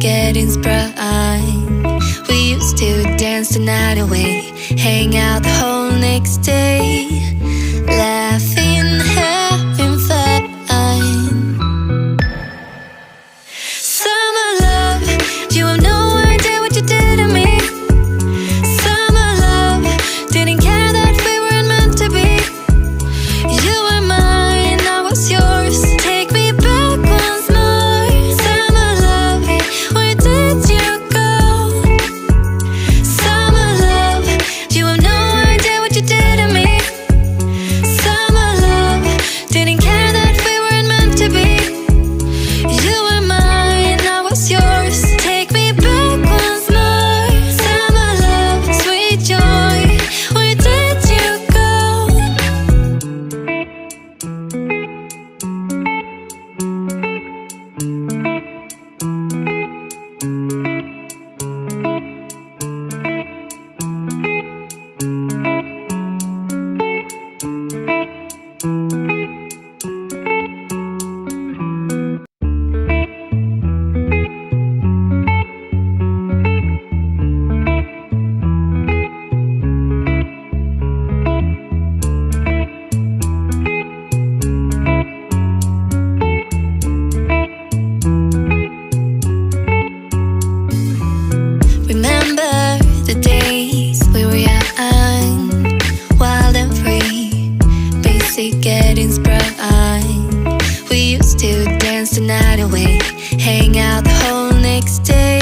getting sprung. We used to dance the night away, hang out the whole next day, laughing, having fun. Summer love, you have no idea what you did to me. Summer love, didn't care that we weren't meant to be. You were mine, I was yours. Take me back once more. Summer love, where did you go? Summer love, you have no idea what you did to me. Summer love, didn't care that we weren't meant to be. You were mine, I was yours. Take me back once more. Summer love, sweet joy, where did you go? Remember the days we were young, wild and free, basic getting sprung. We used to dance the night away, hang out the whole next day,